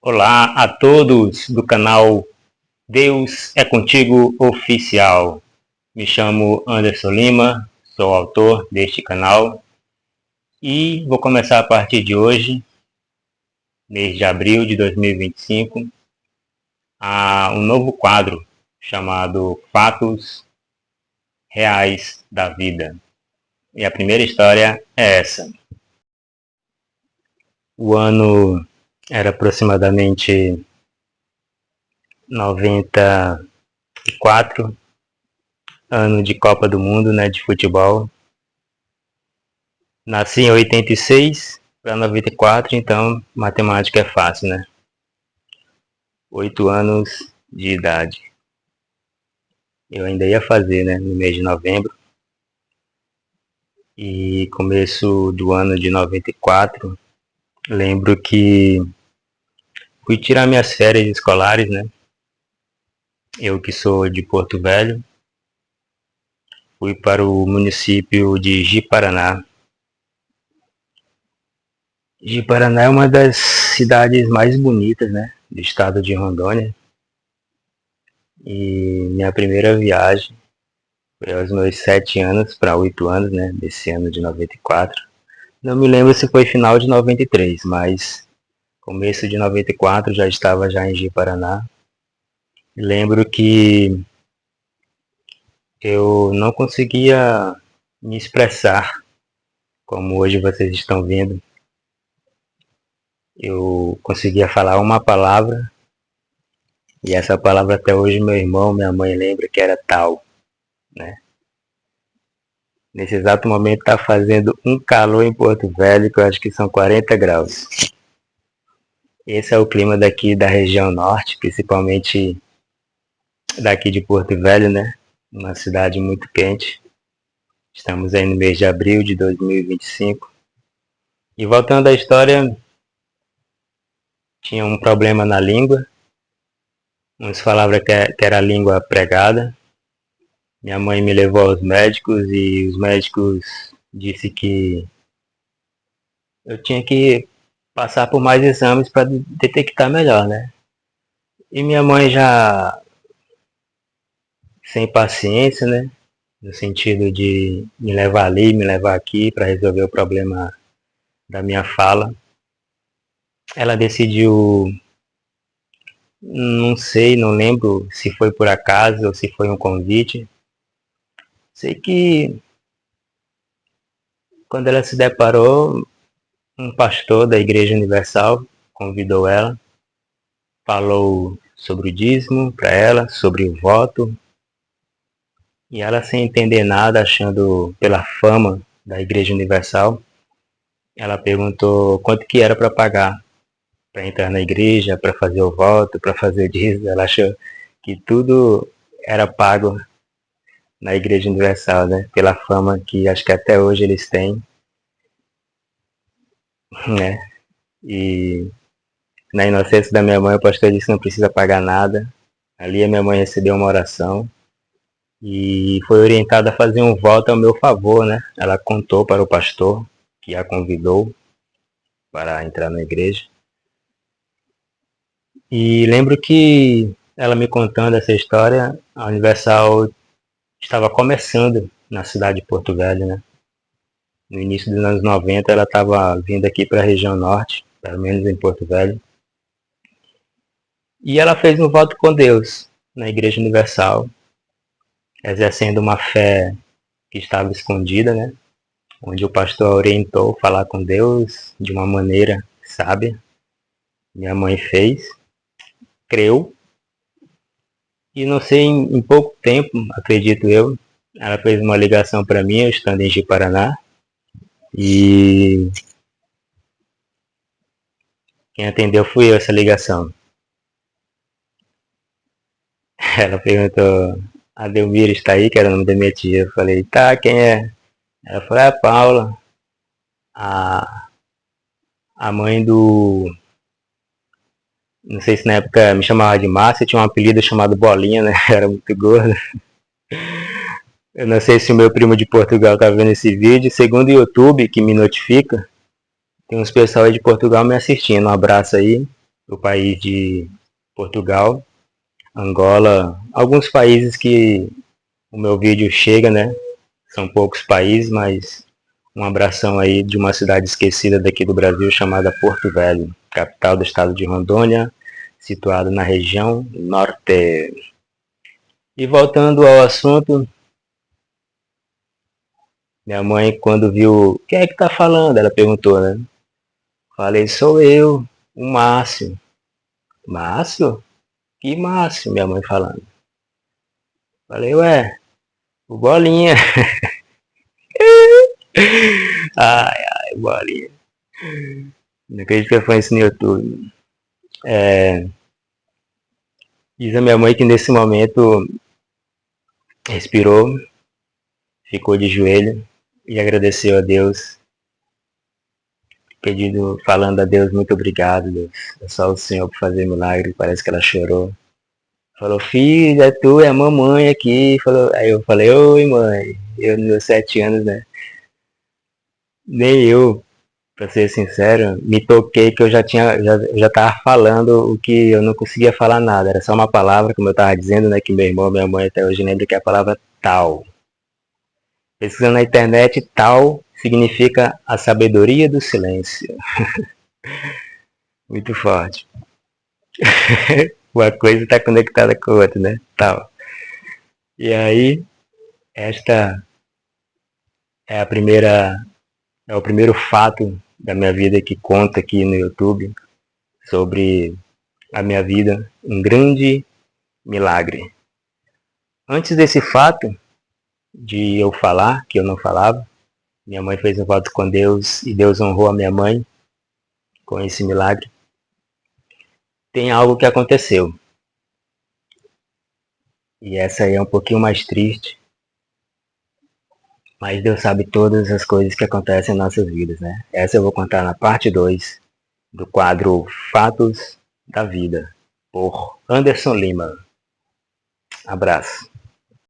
Olá a todos do canal Deus é Contigo Oficial. Me chamo Anderson Lima, sou autor deste canal e vou começar a partir de hoje, mês de abril de 2025, um novo quadro chamado Fatos Reais da Vida. E a primeira história é essa. O ano era aproximadamente 94, ano de Copa do Mundo, né, de futebol. Nasci em 86 para 94, então matemática é fácil, né? 8 anos de idade. Eu ainda ia fazer, né, no mês de novembro. E começo do ano de 94, lembro que fui tirar minhas férias escolares, né? Eu que sou de Porto Velho, fui para o município de Ji-Paraná. Ji-Paraná é uma das cidades mais bonitas, né, do estado de Rondônia. E minha primeira viagem foi aos meus 7 anos para 8 anos, né, desse ano de 94. Não me lembro se foi final de 93, mas começo de 94 já estava já em Ji-Paraná. Lembro que eu não conseguia me expressar como hoje vocês estão vendo. Eu conseguia falar uma palavra, e essa palavra até hoje meu irmão, minha mãe lembra que era tal, né? Nesse exato momento está fazendo um calor em Porto Velho, que eu acho que são 40 graus. Esse é o clima daqui da região norte, principalmente daqui de Porto Velho, né? Uma cidade muito quente. Estamos aí no mês de abril de 2025. E voltando à história, tinha um problema na língua. Uns falavam que era a língua pregada. Minha mãe me levou aos médicos e os médicos disse que eu tinha que passar por mais exames para detectar melhor, né? E minha mãe já sem paciência, né? No sentido de me levar ali, me levar aqui para resolver o problema da minha fala. Ela decidiu, não sei, não lembro se foi por acaso ou se foi um convite. Sei que quando ela se deparou, um pastor da Igreja Universal convidou ela, falou sobre o dízimo para ela, sobre o voto, e ela sem entender nada, achando pela fama da Igreja Universal, ela perguntou quanto que era para pagar para entrar na igreja, para fazer o voto, para fazer o dízimo. Ela achou que tudo era pago na Igreja Universal, né? Pela fama que acho que até hoje eles têm, né? E na inocência da minha mãe, o pastor disse que não precisa pagar nada. Ali a minha mãe recebeu uma oração e foi orientada a fazer um voto ao meu favor, né? Ela contou para o pastor que a convidou para entrar na igreja. E lembro que ela me contando essa história, a Universal estava começando na cidade de Porto Velho, né? No início dos anos 90 ela estava vindo aqui para a região norte, pelo menos em Porto Velho. E ela fez um voto com Deus na Igreja Universal, exercendo uma fé que estava escondida, né? Onde o pastor orientou falar com Deus de uma maneira sábia. Minha mãe fez, creu, e não sei, em pouco tempo, acredito eu, ela fez uma ligação para mim, eu estando em Ji-Paraná, e quem atendeu fui eu essa ligação. Ela perguntou, a Delmira está aí, que era o nome da minha tia. Eu falei, tá, quem é? Ela falou, é a Paula, a mãe do... Não sei se na época me chamava de Márcia, tinha um apelido chamado Bolinha, né? Era muito gordo. Eu não sei se o meu primo de Portugal tá vendo esse vídeo. Segundo o YouTube, que me notifica, tem uns pessoal aí de Portugal me assistindo. Um abraço aí. o país de Portugal, Angola, alguns países que o meu vídeo chega, né? São poucos países, mas um abração aí de uma cidade esquecida daqui do Brasil chamada Porto Velho, capital do estado de Rondônia, situado na região norte. E voltando ao assunto, minha mãe quando viu, quem é que tá falando? Ela perguntou, né? Falei, sou eu, o Márcio. Márcio? Que Márcio? Minha mãe falando. Falei, ué, o Bolinha. Ai, ai, Bolinha. Não acredito que foi isso no YouTube. É, diz a minha mãe que nesse momento respirou, ficou de joelho e agradeceu a Deus, pedindo, falando a Deus, muito obrigado, Deus. É só o Senhor por fazer milagre. Parece que ela chorou. Falou, filha, tu é a mamãe aqui. Falou, aí eu falei, oi mãe. Eu nos meus 7 anos, né? Nem eu, pra ser sincero, me toquei que eu já tava falando o que eu não conseguia falar nada. Era só uma palavra, como eu tava dizendo, né? Que meu irmão, minha mãe até hoje lembra que é a palavra tal. Pesquisando na internet, tal significa a sabedoria do silêncio. Muito forte. Uma coisa está conectada com a outra, né? Tal. E aí, esta é a primeira, é o primeiro fato da minha vida que conta aqui no YouTube sobre a minha vida, um grande milagre. Antes desse fato de eu falar, que eu não falava, minha mãe fez um voto com Deus e Deus honrou a minha mãe com esse milagre. Tem algo que aconteceu. E essa aí é um pouquinho mais triste, mas Deus sabe todas as coisas que acontecem em nossas vidas, né? Essa eu vou contar na parte 2 do quadro Fatos da Vida, por Anderson Lima. Abraço.